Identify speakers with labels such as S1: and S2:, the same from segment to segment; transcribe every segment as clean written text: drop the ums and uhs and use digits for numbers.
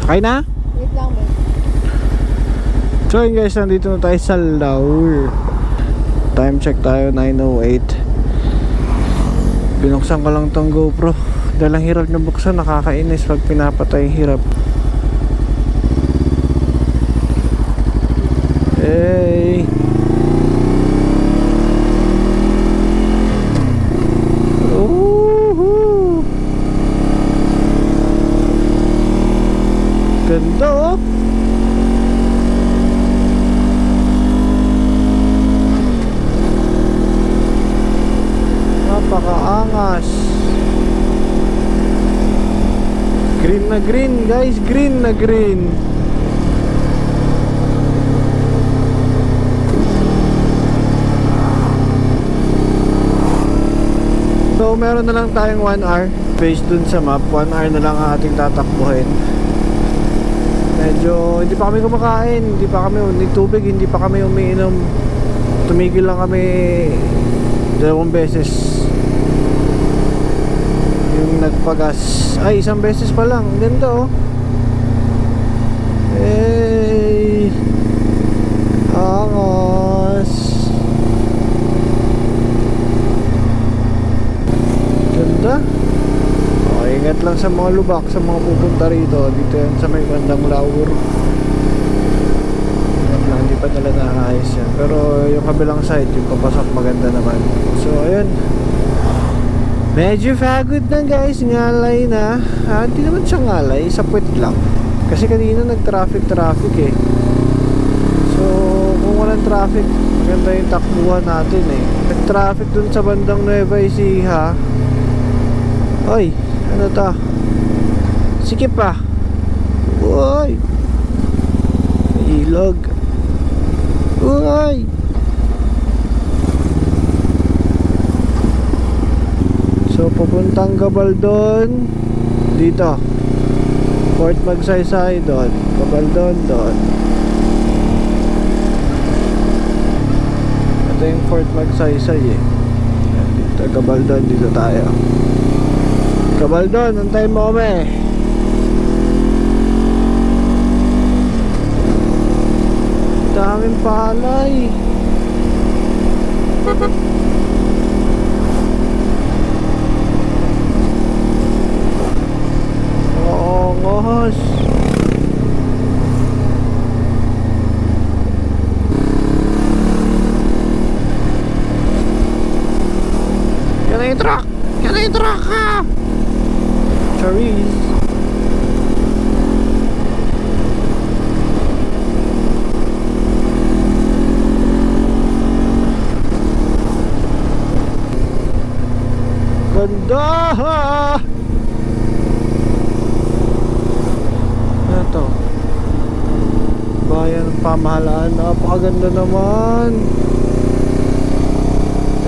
S1: Sakay na?
S2: Wait lang ba?
S1: So yun guys, nandito na tayo sa Laur. Time check tayo, 9:08. Binuksan ko lang tong GoPro. Dahil ang hirap na buksan, nakakainis pag pinapatay, hirap. Hey! Woohoo! Ganda oh! Napakaangas. Green na green guys, green na green. So meron na lang tayong 1 hour based dun sa map. 1 hour na lang ang ating tatakbuhin. Medyo hindi pa kami kumakain, hindi pa kami tubig, hindi pa kami umiinom. Tumigil lang kami 2 beses. Yung nagpagas, ay 1 beses pa lang. Ganda oh. Hey, angas. Ganda. Oh, ingat lang sa mga lubak, sa mga pupunta rito. Dito yan sa may bandang Laur. Ingat lang, hindi pa nila naayos yan. Pero yung kabilang side, yung papasok, maganda naman. So ayun, medyo pagod na guys, ngalay na. Hindi naman siya ngalay, sa puwet lang. Kasi kanina nag-traffic eh. So kung walang traffic, maganda yung takbuhan natin eh. Nag-traffic dun sa bandang Nueva Ecija. Oy, ano to? Sikip pa. Uy, ilog. Uy. So pupuntang Gabaldon dito, Fort Magsaysay doon, Gabaldon doon. Ito yung Fort Magsaysay eh. Dito Gabaldon, dito tayo. Gabaldon, antayin mo kami. Daming palay. Ongos. Yan na yung truck. Yan na yung truck ha. Charis. Ganda. Ano to? Bayan ng pamahalaan. Napakaganda naman.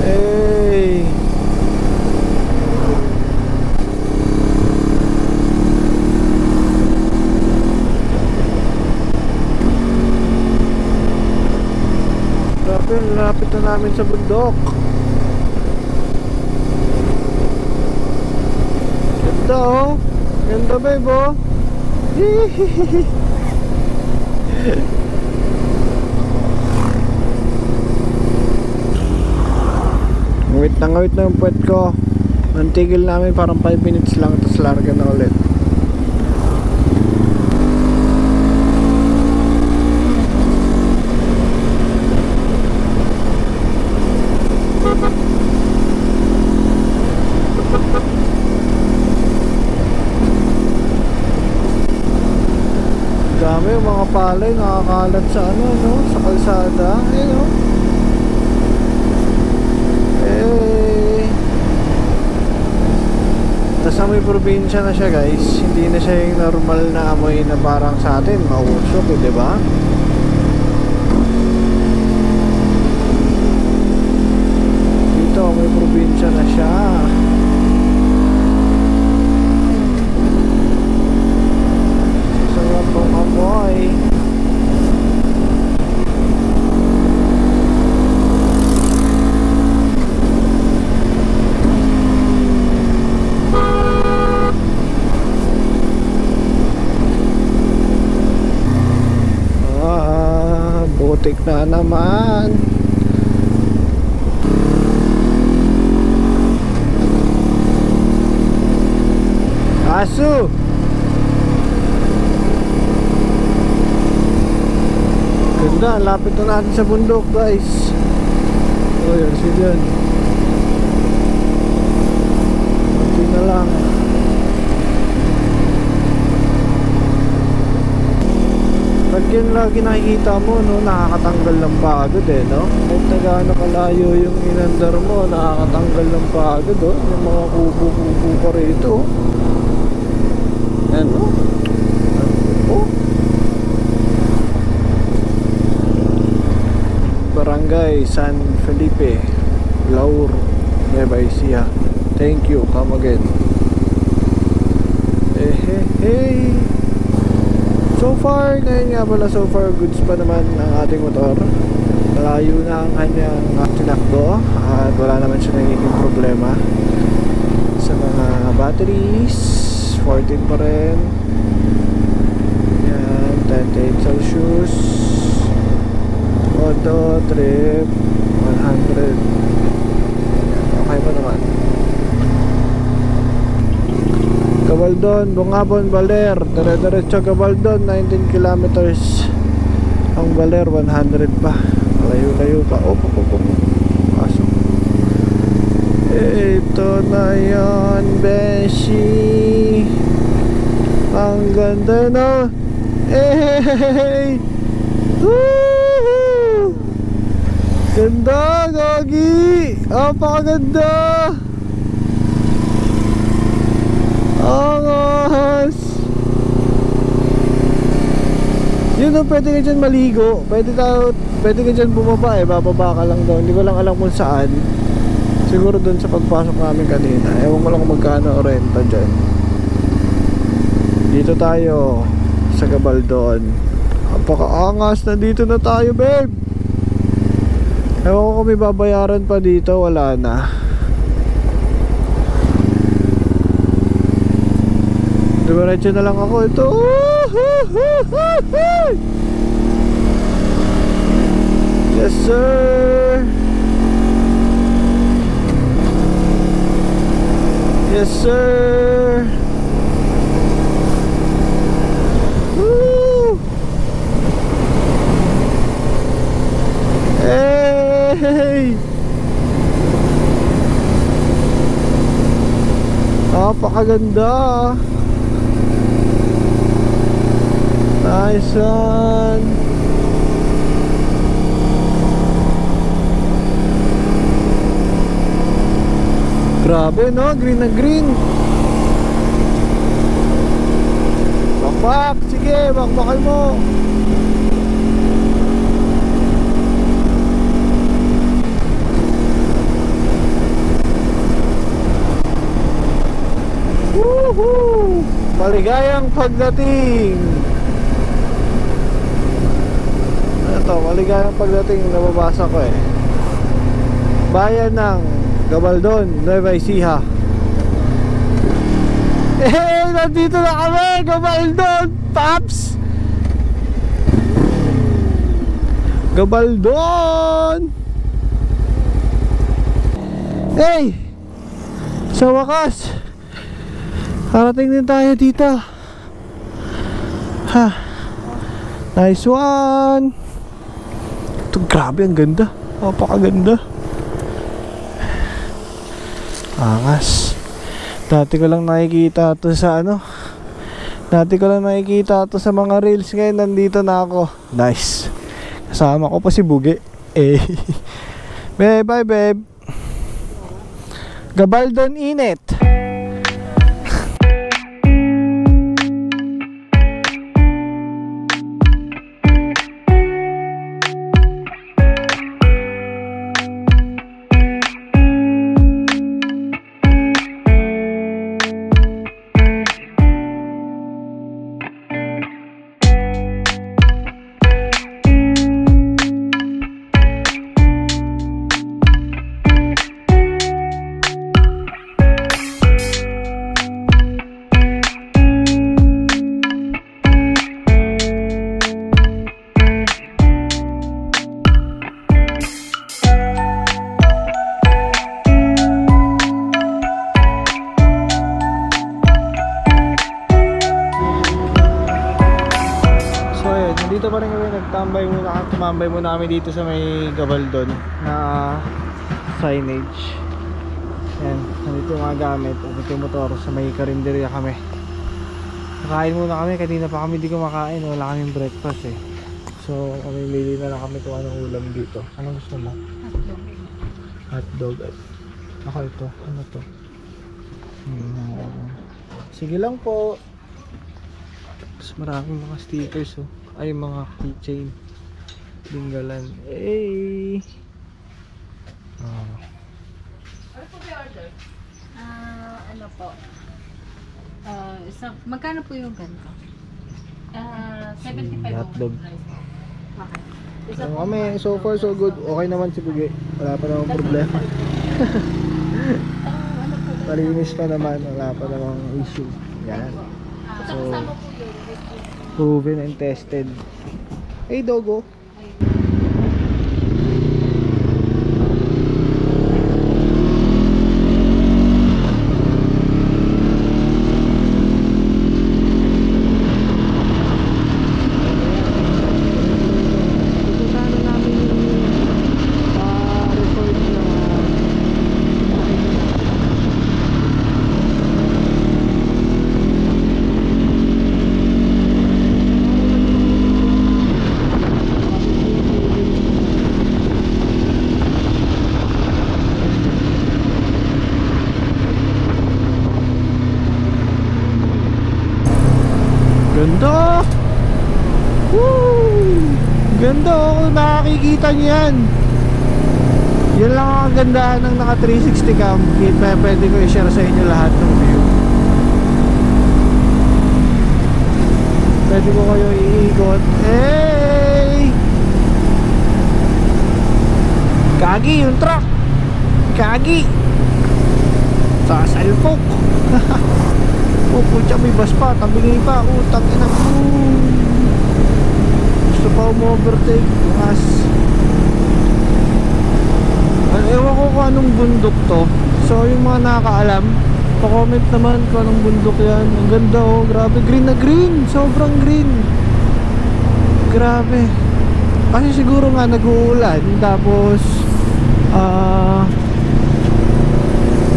S1: Hey. Lapit na namin sa bundok. Ganda oh. Ganda babe oh. Ngawit na yung puwet ko. Nantigil namin parang 5 minutes lang, tapos larga na ulit. Dami yung mga palay nakakalat sa ano no, sa kalsada. Ayun oh. Eh. Tapos may probinsya na siya guys. Hindi na siya yung normal na amoy na parang sa atin, mausok eh, di ba? Dito may probinsya na siya. Sarap ang amoy. putik na naman. Aso! Ganda, lapit na natin sa bundok guys. Oh, yun, sige yun. Kunti na lang. Pag yun lagi nakikita mo, no, nakakatanggal ng pagod eh, no? Kahit na gaano kalayo yung inandar mo, nakakatanggal ng pagod, oh. Yung mga kubo-kubo pa rito, oh. Yan, no? Oh. Barangay San Felipe, Laur, Nueva Ecija. Thank you, come again. Hey. So far, ngayon nga pala, so far goods pa naman ang ating motor. Malayo na ang kanyang tinakbo at wala naman siya nagiging problema sa mga batteries. 14 pa rin. Yan, 28 Celsius. Auto, trip, 100. Okay pa naman. Gabaldon, Bungabon, Baler, dire-diretso Gabaldon, 19 kilometers. Ang Baler, 100 pa. Layo-layo pa. Pasok. Ito na yan, Beshi. Ang ganda, no? Hey! Woohoo! Ganda, Gogi! Napakaganda! Angas! Yun o, pwede ka dyan maligo. Pwede ka dyan bumaba eh. Bababa ka lang daw. Hindi ko lang alam kung saan. Siguro dun sa pagpasok namin kanina. Ewan ko lang kung magkano renta dyan. Dito tayo sa Gabaldon. Napakaangas. Nandito na tayo, babe. Ewan ko kung may babayaran pa dito. Wala na. Diretso na lang ako. Ito. Yes sir. Yes sir. Woo. Hey. Napakaganda. Nice one. Grabe no, green na green. Bakbak, sige, bakbakan mo. Woohoo! Maligayang pagdating. Maligayang pagdating, nababasa ko eh. Bayan ng Gabaldon, Nueva Ecija. Nandito na kami, Gabaldon, Paps. Gabaldon. Hey, sa wakas harating din tayo dito. Ha, nice one. Ito, grabe, ang ganda. Napakaganda. Angas. Dati ko lang nakikita ito sa sa mga reels. Ngayon nandito na ako. Nice. Kasama ko pa si Bugi. Babe, bye babe. Gabaldon init. dito pa rin kami, tumambay muna kami dito sa may Gabaldon na signage. Yan, nandito yung mga gamit, nandito yung motor, sa may karinderya kami. Nakain muna kami, kanina pa kami di kumakain, wala kaming breakfast eh. So kami mili na lang kami kung anong ulam dito. Anong gusto mo? Hotdog. Ako ito, ano to? Sige lang po. Tapos maraming mga stickers oh. Ay, mga keychain. Dinggalan. Hey!
S2: Ano po ba order? Ano po? Magkano po yung ganito? 75
S1: hotdog.
S2: Okay.
S1: So, kami, so far so good. Okay naman si Pugi. Wala pa namang problema.
S2: Ano po ba?
S1: Malinis pa naman. Wala pa namang issue. Yan.
S2: So, kasama po yun.
S1: Proven and tested. Hey, Dogo. Ganda! Woo! Ganda oh, kung nakakikita niyo yan. Yan lang ang gandaan ng naka 360 cam. Pwede ko i-share sa inyo lahat ng view. Pwede ko kayo iikot. Hey! Kagi yung truck! Kagi! Sasalpok! Oh, putya, may bus pa, tabingin pa, utang ina ko. Gusto pa umu-overtake, mas. Ewan ko kung anong bundok to. So, yung mga nakakaalam, pa-comment naman kung anong bundok yan. Ang ganda oh, grabe, green na green, sobrang green. Grabe. Kasi siguro nga nag-uulan, tapos,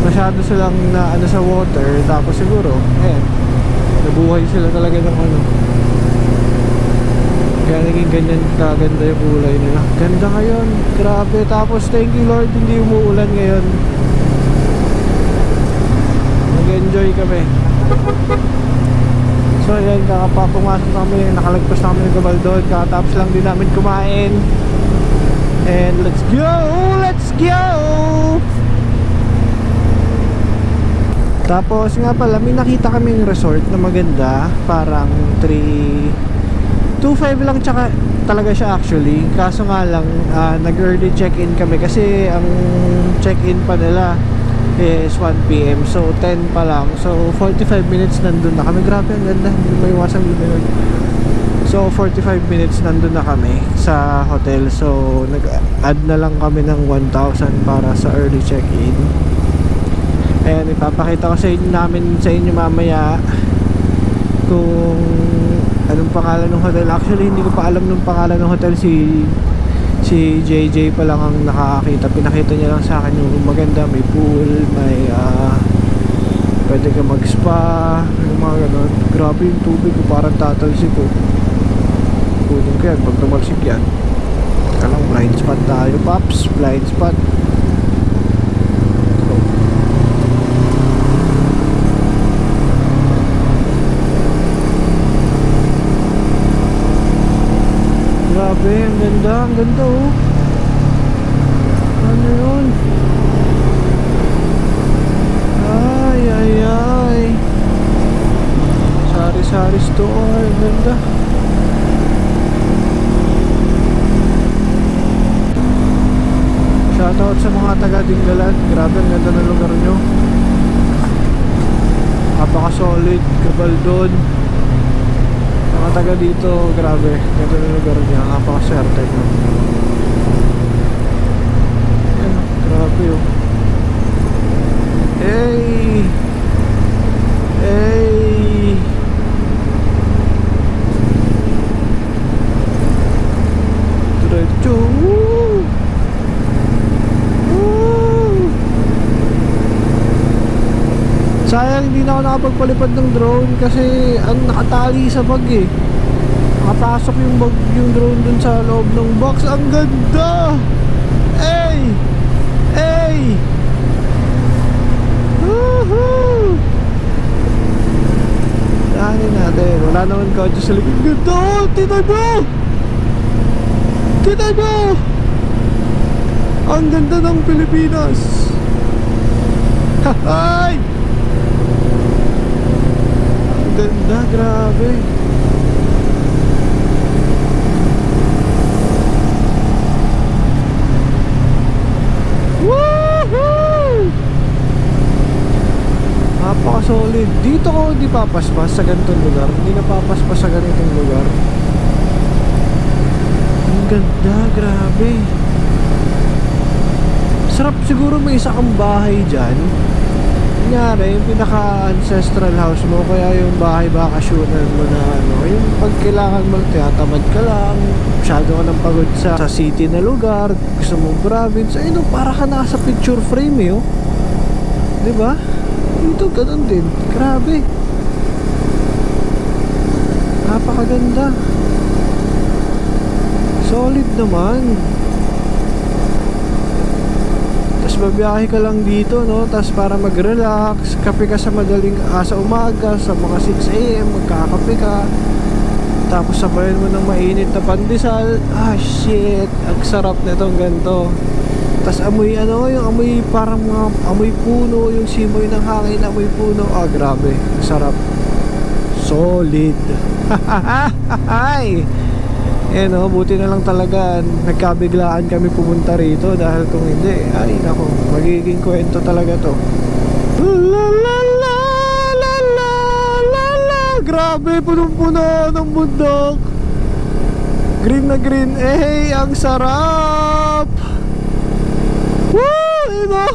S1: masyado silang na ano sa water, tapos siguro ayan, nabuhay sila talaga ng ano, kaya naging ganyan kaganda yung kulay nila. Ganda ngayon, grabe. Tapos thank you Lord, hindi umuulan ngayon. Nag-enjoy kami. So ayan, pumasok kami, nakalagpas na kami ng Gabaldon, kakatapos lang din namin kumain. And let's go! Let's go! Tapos nga pala, may nakita kaming resort na maganda. Parang 2.5 lang tsaka talaga siya actually. Kaso nga lang, nag-early check-in kami kasi ang check-in pa nila is 1 PM. So 10 pa lang. So 45 minutes nandun na kami. Grabe, ang ganda. Hindi may iwasang luminod. So 45 minutes nandun na kami sa hotel. So nag-add na lang kami ng 1,000 para sa early check-in. Ayan, ipapakita ko sa inyo mamaya kung anong pangalan ng hotel. Actually, hindi ko pa alam ng pangalan ng hotel. Si JJ pa lang ang nakakita. Pinakita niya lang sa akin yung maganda. May pool, may pwede ka mag-spa, yung mga ganon. Grabe yung tubig ko, parang tatalsik ko. Kunin ko yan pag tumalsik yan. Kalang blind spot tayo, Pops. Blind spot. Grabe, ang ganda oh. Ano yun? Ay. Sari-sari store, ang ganda. Shoutout sa mga taga-Dinggalan. Grabe, ang ganda ng lugar nyo. Napaka-solid, Gabaldon. Mga taga dito, grabe, ganda ng lugar niya, napakaswerte nyo. Ayan, grabe oh. Hey! hindi na ako nakapagpalipad ng drone kasi ang nakatali sa bag eh. Nakapasok yung bag, yung drone dun sa loob ng box. Ang ganda! Hey! Hey! Woohoo! Dahanin natin. Wala naman kotse sa likod. Ganda! Tingnan mo! Tingnan mo! Ang ganda ng Pilipinas! Ay! Ang ganda, grabe. Woohoo! Napaka-solid. Dito ko hindi papaspas sa ganitong lugar. Hindi na papaspas sa ganitong lugar. Ang ganda, grabe. Sarap siguro may isa kang bahay dyan. Kunyari, yung pinaka-ancestral house mo, kaya yung bahay bakasyonan mo na ano, yung pag kailangan mo, tiyatamad ka lang, masyado ka ng pagod sa city na lugar, gusto mong province, ayun, para ka nasa picture frame eh, oh. Diba? Dito, ganun din. Grabe. Napakaganda. Solid naman. Tapos babiyahe ka lang dito, no? Tapos para mag-relax, kape ka sa madaling sa umaga, sa mga 6 AM, magkakape ka. Tapos sabayan mo ng mainit na pandesal. Ah, shit. Ang sarap nitong ganito. Tapos amoy ano, yung amoy parang mga amoy puno, yung simoy ng hangin, amoy puno. Ah, grabe. Ang sarap. Solid. Hahaha. Eh no, buti na lang talaga nagkabiglaan kami pumunta rito dahil kung hindi, ay nako, magiging kwento talaga to. La la la la la la la. Grabe, punong-puno ng bundok. Green na green, eh, ang sarap. Woo! Ino!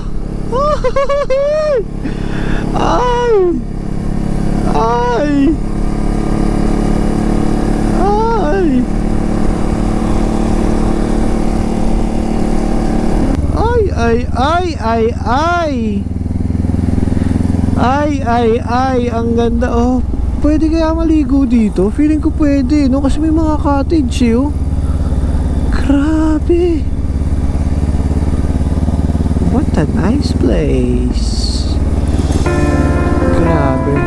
S1: Ay! Ay! Ay! Ay, ay, ay, ay! Ay, ay, ay! Ang ganda, oh! Pwede kaya maligo dito? Feeling ko pwede, no? Kasi may mga cottage, eh, oh! Grabe! What a nice place! Grabe!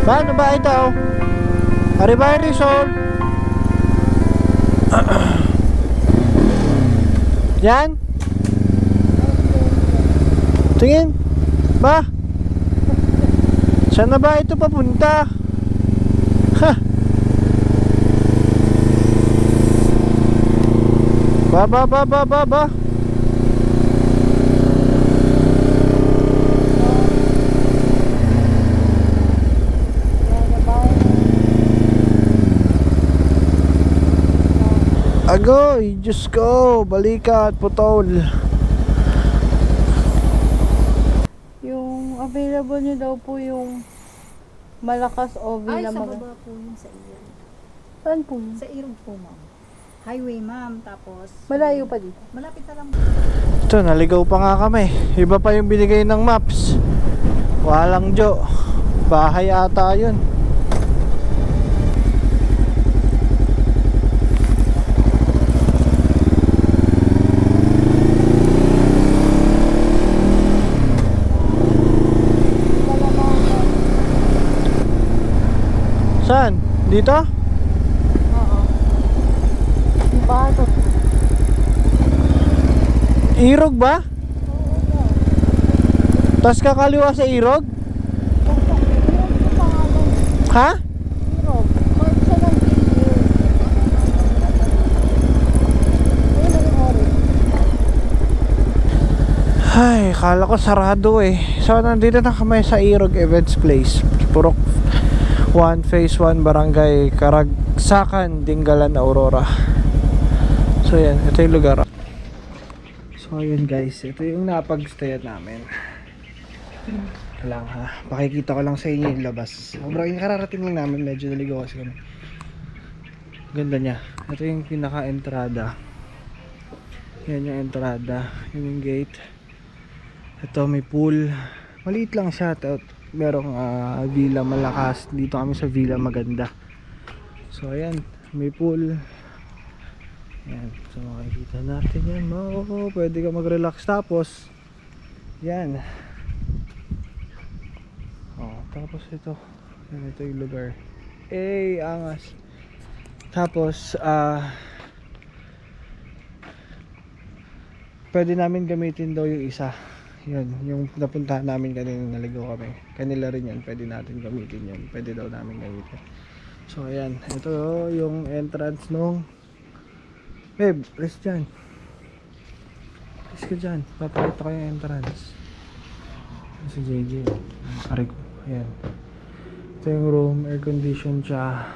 S1: Paano ba ito? Arriba Resort. Yan. Tingin. Ba? Saan na ba ito papunta? Ha? Ba? Agoy, Diyos ko, balikat, putol.
S2: Yung available nyo daw po yung malakas oven
S3: Ay,
S2: na
S3: sa baba po yun sa iyo.
S2: Saan po yun?
S3: Sa Irog po, ma'am. Highway, ma'am. Tapos,
S2: Malayo pa dito.
S3: malapit na lang.
S1: Ito, naligaw pa nga kami. Iba pa yung binigay ng maps. Walang Jo. Bahay ata yun. Saan? Dito?
S2: Oo.
S1: Irog ba? Tas kakaliwa sa Irog? Ha? Ay, kala ko sarado eh. So nandito na kami sa Irog Events Place, Purok 1 Phase 1 Barangay Karagsakan, Dingalan, Aurora. So yan, ito yung lugar. So yun guys, ito yung napag-stayan namin. Lang ha, pakikita ko lang sa inyo yung labas. Sobrang kararating lang namin, medyo naligaw kasi kami. Ganda niya. Ito yung pinaka-entrada. Yan yung entrada, yun yung gate. Ito may pool. Maliit lang siya. Merong villa malakas. Dito kami sa villa maganda. So ayan, may pool. Ayan, so makikita natin yan. Pwede ka mag-relax. Tapos yan. Tapos ito. Yan, ito yung lugar. Angas. Tapos pwede namin gamitin daw yung isa. Yun, yung napuntahan namin kanina, naligaw kami. Kanila rin yan, pwede natin gamitin yun. Pwede daw namin gamitin. So ayan, ito yung entrance nung babe, rest dyan. Rest ka dyan, papakita ko yung entrance. Si JJ, kari ko. Ayan, ito yung room, air condition siya.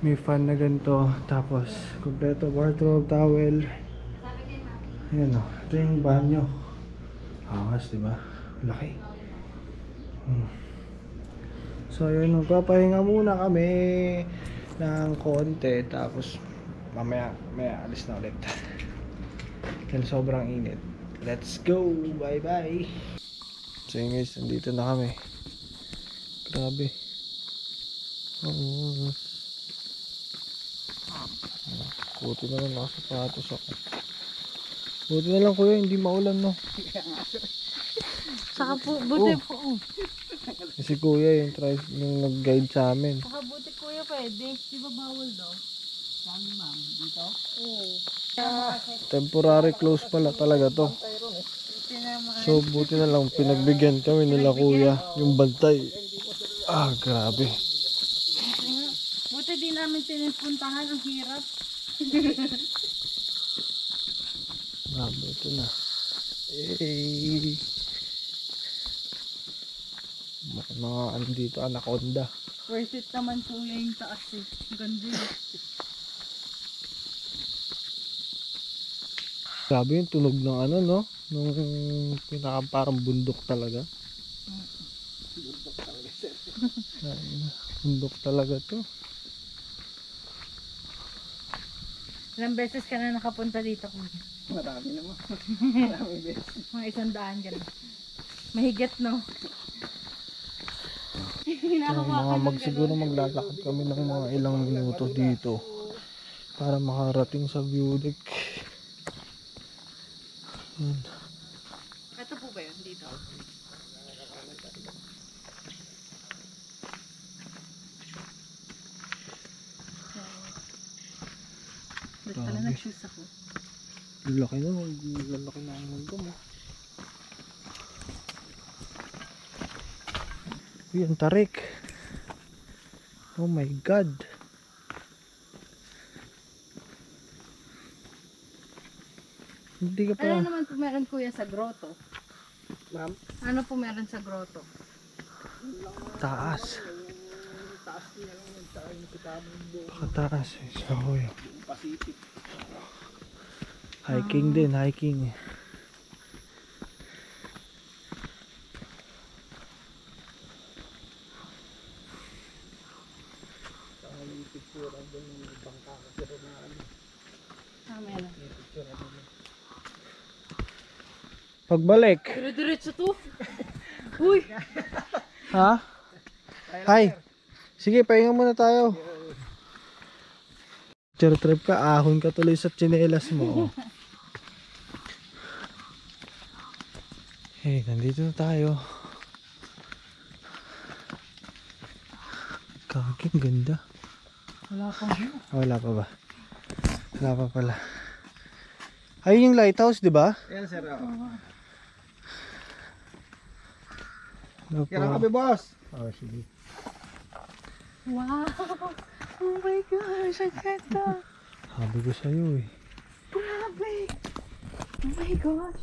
S1: May fan na ganito. Tapos kompleto wardrobe, towel. Ayan o, ito yung banyo. Angas, diba? Laki. So yun, magpapahinga muna kami ng konti. Tapos mamaya alis na ulit. Dahil sobrang init. Let's go! Bye bye! So yun guys, nandito na kami. Grabe. Buti na lang nakasapatos ako. Buti na lang kuya, hindi maulan no.
S2: Saka po, buti po.
S1: Kasi kuya yung nag-guide sa amin.
S2: Saka buti kuya pwede. Di ba bawal daw? Saan ma'am? Dito? Oo.
S1: Temporary close pala talaga to. So buti na lang pinagbigyan kami nila kuya yung bantay. Grabe.
S2: Buti di namin tinipuntahan, ang hirap.
S1: Grabe, ito na. Mga ano dito, anaconda.
S2: Worth it naman kuya yung taas eh. Ganda yun.
S1: Grabe yung tunog ng ano no? Nung pinaka parang bundok talaga. Bundok talaga sir. Bundok talaga to.
S2: Ilang beses ka na nakapunta dito kuya?
S3: Marami naman. Marami beses.
S2: Mga 100 ka na. Mahigit no?
S1: Siguro maglalakad kami ng mga ilang minuto dito para makarating sa view deck.
S2: Ito po ba yun dito? Ba't pala nag-shoes ako?
S1: Lalaki na, lalaki na ang mundo mo. Uy, ang tarik. Oh my god. Hindi ka pa.
S2: Ano naman po meron kuya sa grotto?
S3: Ma'am?
S2: Ano po meron sa grotto?
S1: Taas. Pakataas eh. So yun. Hiking din, hiking.
S2: Meron.
S1: Pagbalik.
S2: Dire-diretso to. Uy!
S1: Ha? Hi. Sige, pahinga muna tayo. Picture trip ka, ahon ka tuloy sa tsinelas mo. Hey, nandito na tayo. Kaging ganda.
S2: Wala pa.
S1: Wala pa ba? Wala pa pala. Ayun yung lighthouse, di ba?
S3: Ayan sir.
S1: Ano
S3: Kaya
S1: po?
S3: kami boss.
S1: Oh, sige.
S2: Wow! Oh my gosh, ang ganda!
S1: Sabi ko sa'yo eh.
S2: Grabe! Oh my gosh!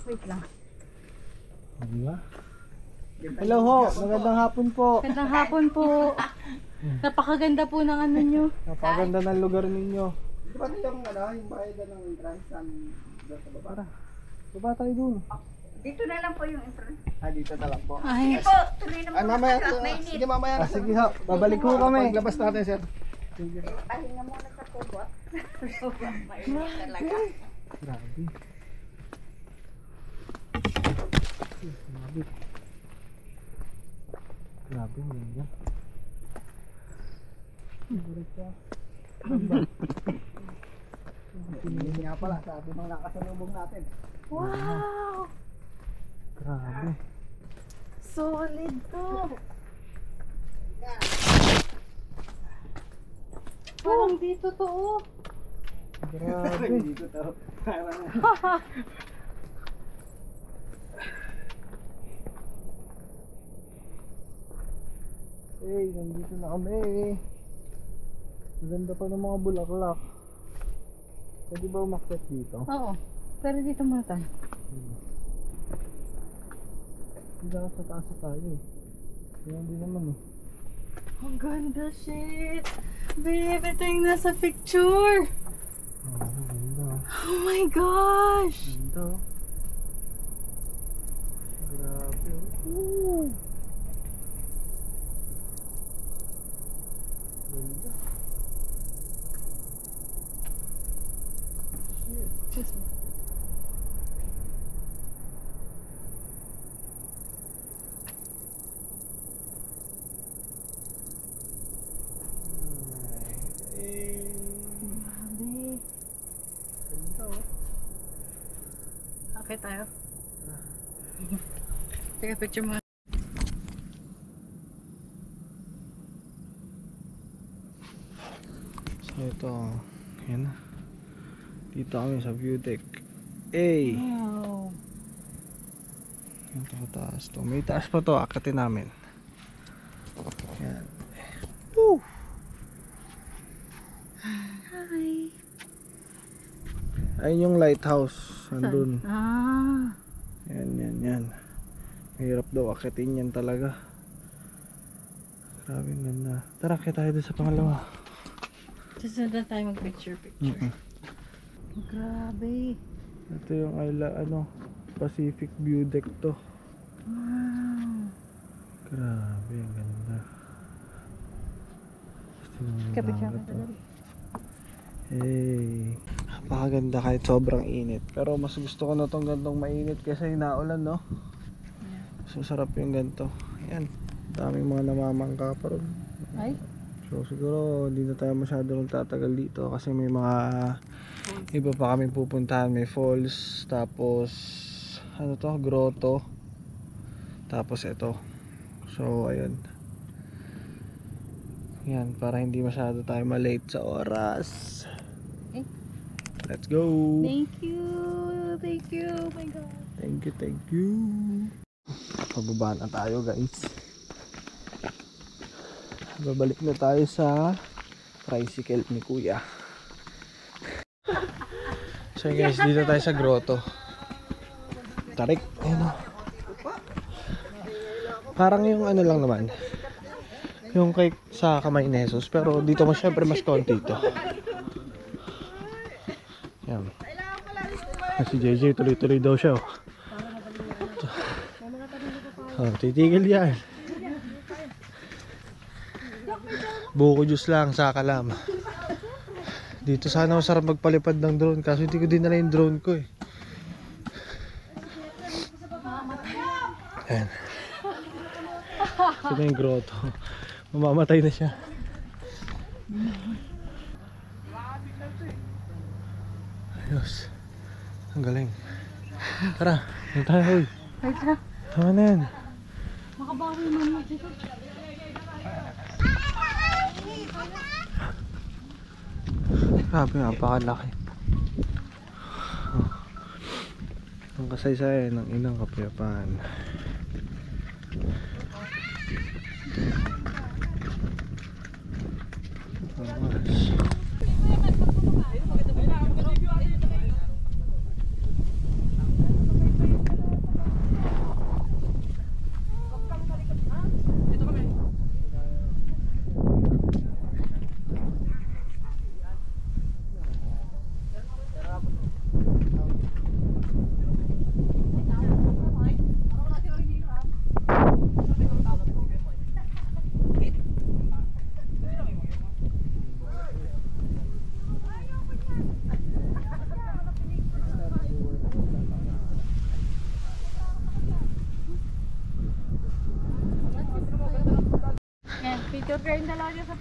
S2: Wait lang.
S1: Di ba? Hello ho, magandang hapon po.
S2: Magandang hapon po. Napakaganda po ng ano nyo.
S1: Napaganda ng lugar ninyo.
S3: Di ba yung yung bayad ng entrance doon sa baba?
S1: Baba tayo dun.
S4: Dito na lang po yung entrance.
S3: Dito na lang po.
S2: Ay,
S4: Po, tuloy na po.
S3: Mamaya,
S4: Mainit.
S3: sige mamaya.
S1: Sige ho, babalik ho kami.
S3: Paglabas natin sir.
S4: Pahinga muna sa kubot. Mainit talaga.
S1: Grabe. Grabe. Grabe, ganda.
S3: Hindi nga pala, sabi nung nakasalubong natin.
S2: wow!
S1: Grabe.
S2: Solid to. Parang dito to oh.
S1: Grabe.
S3: Dito to. Parang
S1: Hey, nandito na kami. Ganda pa ng mga bulaklak. Pwede ba umakyat dito?
S2: Oo. Pero dito muna tayo.
S1: Hindi ka sa taas tayo eh. Kaya hindi naman eh.
S2: Ang ganda shit. Babe, ito yung nasa picture.
S1: Ganda.
S2: Oh my gosh.
S1: Ganda. Grabe. Ooh. Ganda.
S2: Excuse me. Grabe.
S1: Ganda oh.
S2: Okay tayo. Teka, picture mo.
S1: So ito, yan na. Dito kami sa view deck. Hey!
S2: Wow.
S1: Yan to taas to. May taas pa to, akatin namin. Yan. Woo!
S2: Hi.
S1: Ayun yung lighthouse. Nandun.
S2: Ah.
S1: Yan. Mahirap daw akitin yan talaga. Grabe ang ganda. Tara, kaya tayo doon sa pangalawa.
S2: Susunod na tayo mag-picture. Grabe.
S1: Ito yung Pacific view deck to.
S2: Wow.
S1: Grabe, ang ganda. Gusto nyo
S2: Kapicture
S1: dagat,
S2: ka
S1: oh. Hey, napakaganda kahit sobrang init. Pero mas gusto ko na tong gantong mainit kasi naulan, no? So sarap yung ganto. Ayan, daming mga namamangka pa ron.
S2: Ay?
S1: So siguro hindi na tayo masyadong tatagal dito kasi may mga iba pa kami pupuntahan. May falls, tapos ano to, grotto, tapos ito. So ayun. Yan, para hindi masyado tayo malate sa oras.
S2: Eh?
S1: Let's go!
S2: Thank you! Thank you! Oh my God!
S1: Thank you! Pababa na tayo guys. Babalik na tayo sa tricycle ni Kuya. So guys, dito tayo sa grotto. Tarik, ayun o. Parang yung ano lang naman, yung kay sa kamay ni Jesus, pero dito mo syempre mas konti ito. Yan. Si JJ tuloy-tuloy daw siya oh. Titigil yan. Buko juice lang, saka lang. Dito sana ako sarap magpalipad ng drone, kaso hindi ko dinala yung drone ko eh. Ayan. Ito na yung grotto. Mamamatay na siya. Ayos. Ang galing. Tara, yun tayo hoy.
S2: Wait lang.
S1: Tama na yan.
S2: Makabawi man dito.
S1: Grabe, napakalaki. Ang kasaysayan ng inang kapayapaan.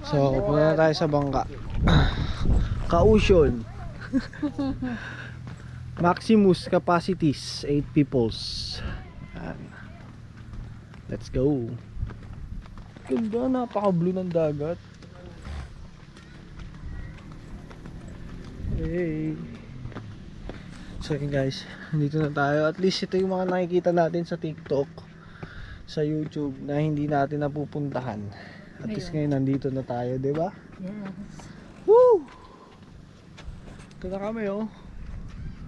S1: So, pupunta na tayo sa bangka. Kausion. Maximus capacities 8 peoples. Yan. Let's go. Ganda, napaka-blue ng dagat. Hey. So yun guys, nandito na tayo. At least ito yung mga nakikita natin sa TikTok, sa YouTube na hindi natin napupuntahan. At least ngayon nandito na tayo, di ba?
S2: Yes.
S1: Woo! Ito na kami, oh.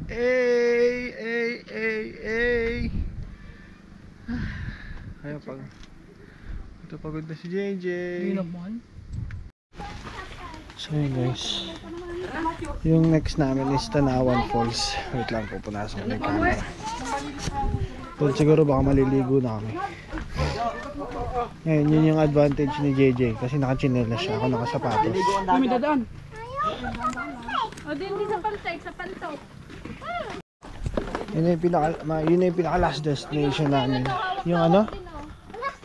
S1: Ay. Ayun pag. Ito pagod na si JJ.
S2: Hindi naman.
S1: So yun guys, yung next namin is Tanawan Falls. Wait lang, pupunasan ko yung camera. Pero siguro baka maliligo na kami. Ngayon, yun yung advantage ni JJ kasi naka-chinelas siya, ako nakasapatos.
S2: Kami dadaan. O din sa pantay, sa pantaw.
S1: Yun yung pinaka last destination namin. Yung ano?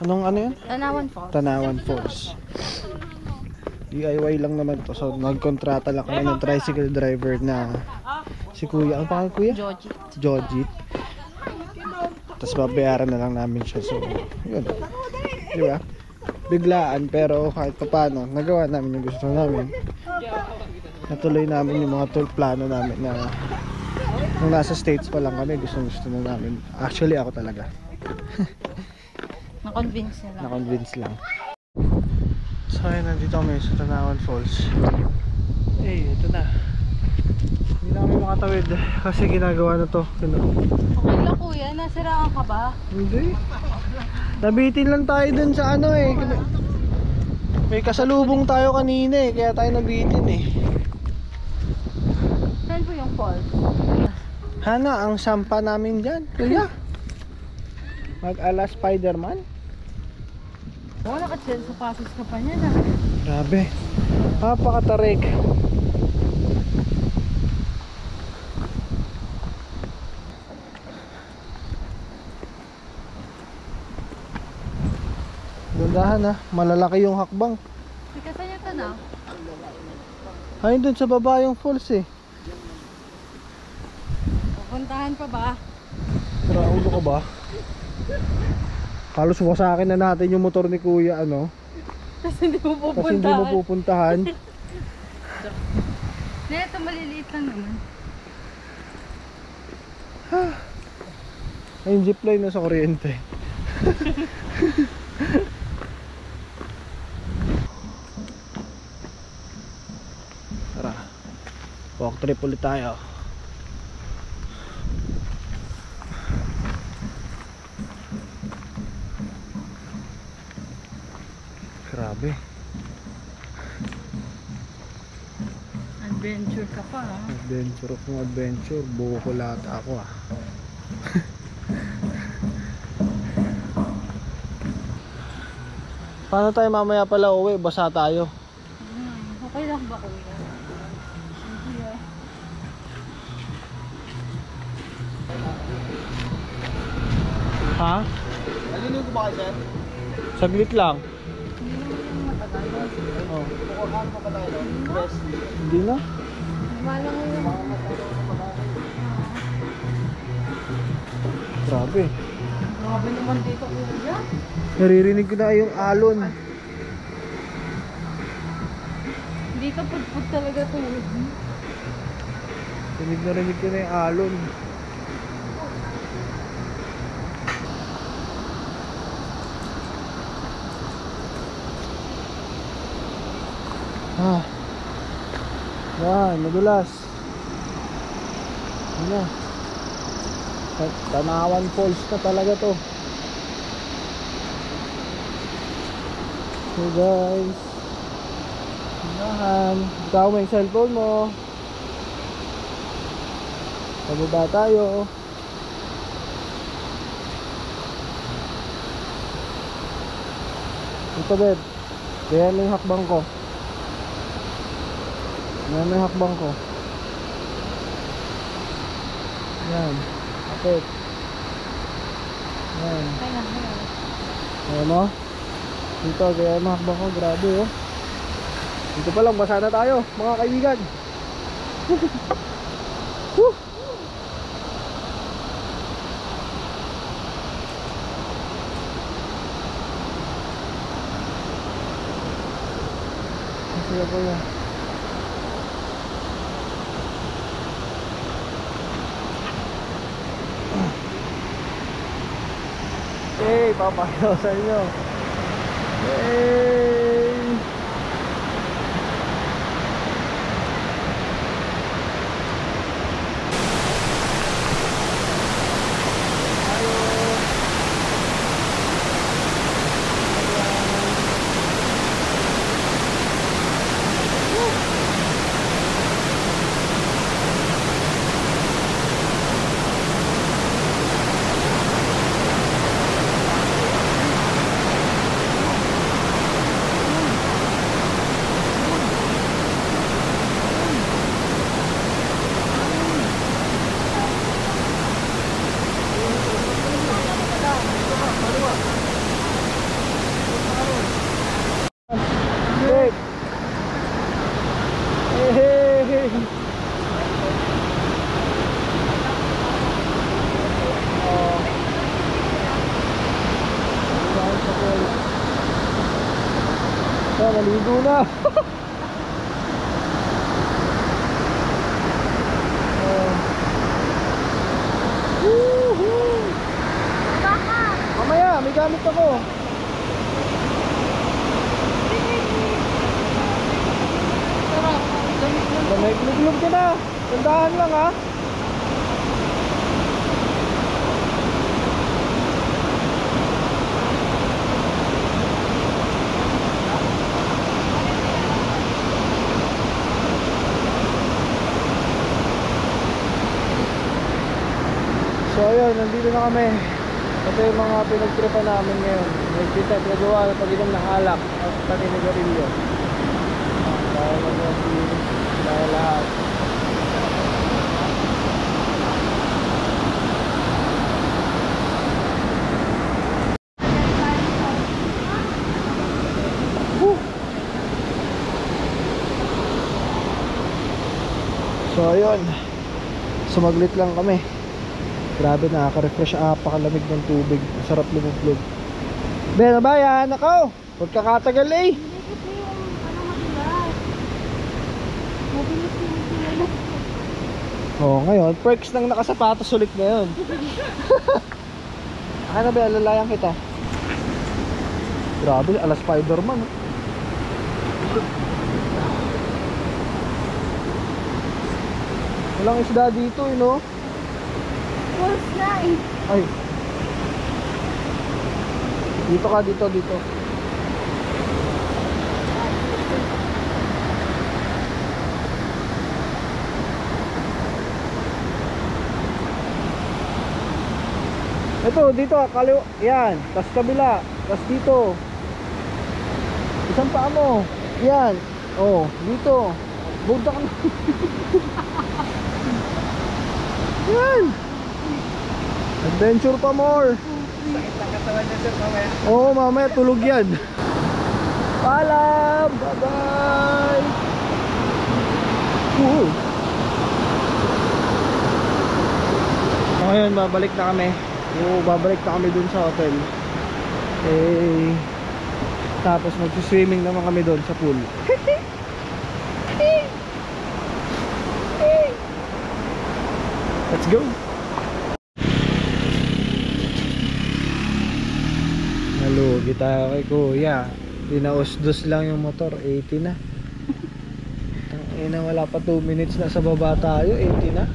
S1: Anong ano yun?
S2: Tanawan Falls.
S1: Tanawan Falls. DIY lang naman to. So nagkontrata lang kami ng tricycle driver na si Kuya. Ang pangalan Kuya? Jojit. Tapos babayaran na lang namin siya. So yun. Diba? Biglaan pero kahit paano nagawa namin yung gusto namin. Natuloy namin yung mga plano namin na nung nasa States pa lang kami gusto na namin. Actually ako talaga. Na-convince lang. So ayun, nandito kami sa Tanawan Falls. Ito na. Hindi na kami makatawid kasi ginagawa na to.
S2: Okay lang kuya, nasiraan ka ba?
S1: Hindi. Nabitin lang tayo dun sa ano eh. May kasalubong tayo kanina eh, kaya tayo nabitin eh.
S2: Saan po yung falls?
S1: Hana, ang sampa namin dyan, kuya. Mag-ala Spider-Man.
S2: Oo, naka-chill sa pasos ka pa niya na.
S1: Grabe. Napakatarik. Gandahan ah, malalaki yung hakbang.
S2: Kasi niya ito na.
S1: Ayun dun sa baba yung falls eh.
S2: Pupuntahan pa ba?
S1: Traulo ka ba? Halos wasakin na natin yung motor ni Kuya ano.
S2: Kasi hindi mo pupuntahan.
S1: Kasi hindi mo pupuntahan.
S2: Neto, maliliit lang naman.
S1: Ayun zipline na sa kuryente. Tara, walk trip ulit tayo. Grabe.
S2: Adventure ka pa ha?
S1: Adventure kung adventure. Buko ko lahat ako ah. Paano tayo mamaya pala uwi? Basa tayo.
S2: Okay lang ba kuya?
S1: Ha?
S3: Naliligo ba kayo, sir?
S1: Saglit lang.
S2: Hindi naman yung matagal.
S1: Oh.
S3: Kukuhaan pa ba tayo doon? Yes.
S1: Hindi na.
S2: Malang mo yung
S1: Grabe.
S2: grabe naman dito kuya.
S1: Naririnig ko na yung alon.
S2: Hindi ka pagpag talaga tulog.
S1: Rinig ko na yung alon. Ah. Yan, madulas. Yan na. Tanawan Falls na talaga to. So guys, yan. Ikaw may cellphone mo. Pababa tayo. Ito bed. Kaya may hakbang ko. Yan may hakbang ko. Yan. Kapit. Yan. Ayan o. Dito, kaya may hakbang ko. Grabe oh. Dito pa lang, basa na tayo mga kaibigan. Woo! Masaya po yan. Hey, papayo sa inyo. Hey! Naligo na. Mamaya, may gamit ako. May glug-glug ka na. Tandaan lang ha. So ayun, nandito na kami. Ito yung mga pinagtripan namin ngayon. Nagtitap na gawa na pag-inom ng alak at pati nigarilyo. Dahil mag-inom dahil lahat. So ayun, sumaglit lang kami. Grabe, nakaka-refresh, apakalamig ng tubig. Sarap lumugklog. Ben, bayan, ako! Huwag ka katagal eh!
S2: Hindi kasi yung madulas. Mabilis yung
S1: Oo, ngayon, perks ng nakasapatos ulit ngayon. Ano ba, alalayan kita. Grabe, ala Spider-Man oh. Walang isda dito eh, no?
S2: Falls na eh.
S1: Ay. Dito ka, dito. Ito, dito, kaliwa. Yan, tas kabila. Tas dito. Isang paa mo. Yan. Oh, dito. Buda ka na. Yan. Adventure pa more.
S3: Sakit lang katawan niya sir mamaya.
S1: Oo, mamaya tulog yan. Paalam. Bye-bye. Ngayon, babalik na kami. Babalik na kami dun sa hotel. Tapos mag-swimming naman kami dun sa pool. Let's go. Nalugi tayo kay kuya. Pinausdos lang yung motor, 80 na. Kanina wala pa 2 minutes na sa baba tayo, 80 na.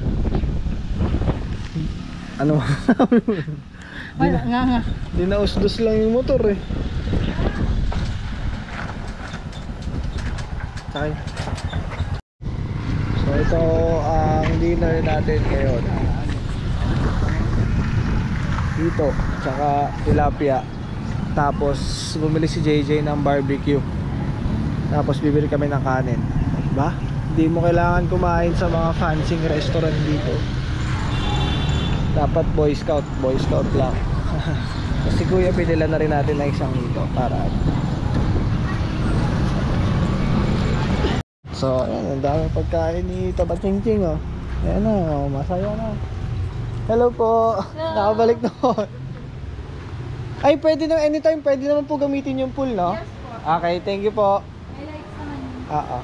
S1: Ano?
S2: Wala nga.
S1: Dinausdos lang yung motor eh. Okay. So ito ang dinner natin ngayon. Dito, tsaka tilapia. Tapos bumili si JJ ng barbecue. Tapos bibili kami ng kanin. Diba? Hindi mo kailangan kumain sa mga fancy restaurant dito. Dapat Boy Scout lang. Kasi kuya, pinila na rin natin na isang dito para. So ayan, ang dami pagkain ni Taba Ching Ching oh. Ayan na, oh, masaya na. Hello po.
S2: Hello.
S1: Nakabalik na po. Ay, pwede na anytime, pwede naman po gamitin yung pool, no?
S2: Yes po.
S1: Okay, thank you po.
S2: May lights naman yun.
S1: Oo.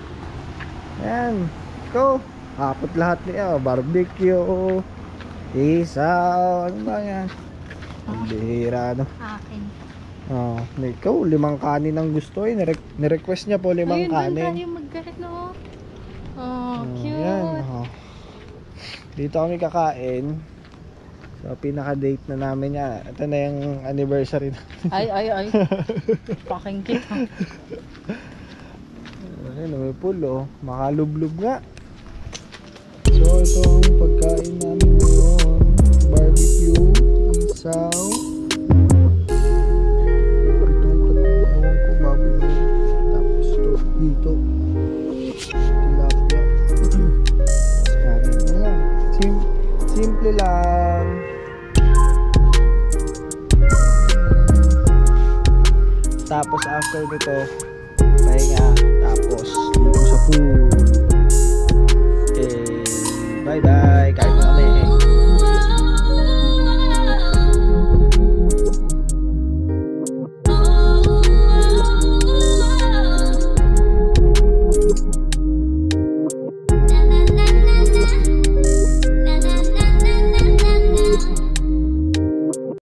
S1: Ayan. Go. Kapot lahat niya. Barbecue. Isaw. Ano ba yan? Ang bihira, no?
S2: Akin.
S1: Oh, ikaw, 5 kanin ang gusto eh. Nirequest niya po 5
S2: Ayun,
S1: kanin.
S2: doon tayo magkarit no. Oh, cute.
S1: Yan, oh. Dito kami kakain. So, pinaka-date na namin yan. Ito na yung anniversary na.
S2: Ay. Fucking cute.
S1: Ayun, may pool, oh. Makalublob nga. So, ito ang pagkain namin ngayon. Barbecue, isaw. Pritong ewan ko, baboy na yun. Tapos ito, dito. Tilapia. Tapos kanin na lang. Simple lang. Tapos after nito, pahinga. Tapos ligo sa pool. Bye bye.